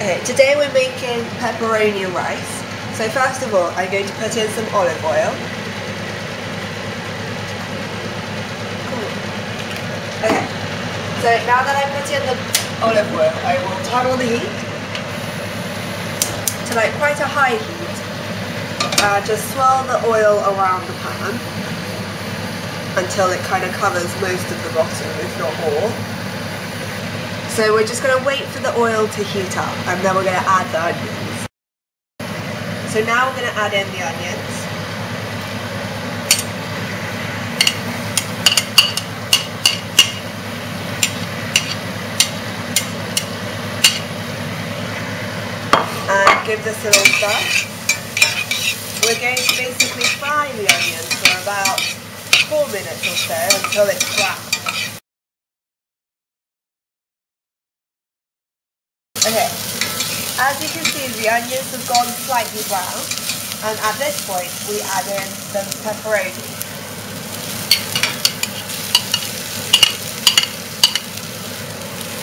Okay, today we're making pepperoni rice. So first of all, I'm going to put in some olive oil. Okay, so now that I put in the olive oil, I will turn on the heat to like quite a high heat. Just swirl the oil around the pan until it kind of covers most of the bottom, if not all. So we're just going to wait for the oil to heat up, and then we're going to add the onions. So now we're going to add in the onions. And give this a little stir. We're going to basically fry the onions for about 4 minutes or so until it's black. Okay, as you can see, the onions have gone slightly brown, and at this point we add in the pepperoni.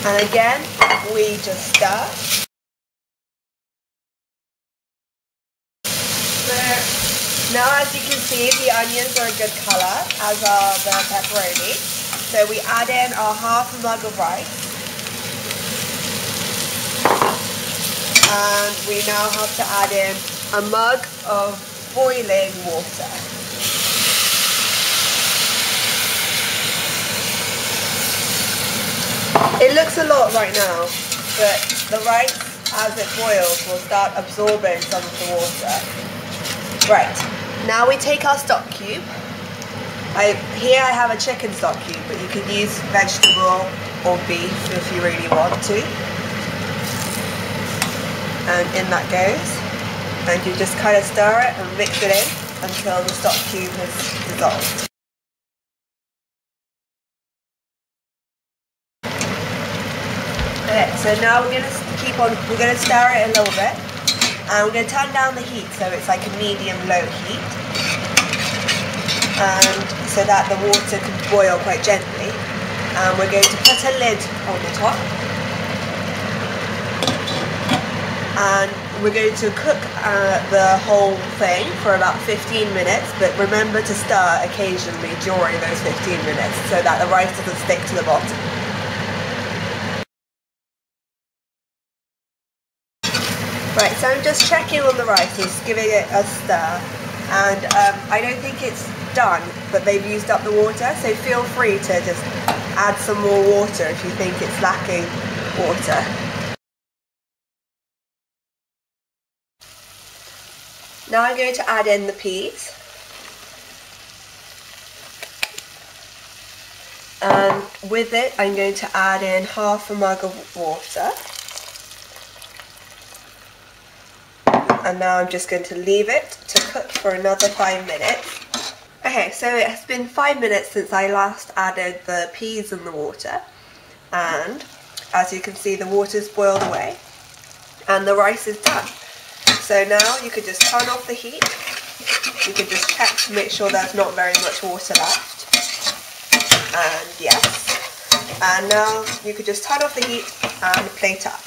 And again, we just stir. So now, as you can see, the onions are a good colour, as are the pepperoni. So we add in our half a mug of rice. And we now have to add in a mug of boiling water. It looks a lot right now, but the rice, as it boils, will start absorbing some of the water. Right, now we take our stock cube. Here I have a chicken stock cube, but you can use vegetable or beef if you really want to. And in that goes, and you just kind of stir it and mix it in until the stock cube has dissolved. Okay, so now we're going to stir it a little bit, and we're going to turn down the heat so it's like a medium-low heat, and so that the water can boil quite gently. And we're going to put a lid on the top. And we're going to cook the whole thing for about 15 minutes, but remember to stir occasionally during those 15 minutes so that the rice doesn't stick to the bottom. Right, so I'm just checking on the rice, just giving it a stir, and I don't think it's done, but they've used up the water, so feel free to just add some more water if you think it's lacking water. Now I'm going to add in the peas, and with it I'm going to add in half a mug of water, and now I'm just going to leave it to cook for another 5 minutes. Okay, so it has been 5 minutes since I last added the peas in the water, and as you can see the water's boiled away and the rice is done. So now you could just turn off the heat. You could just check to make sure there's not very much water left. And yes. And now you could just turn off the heat and plate up.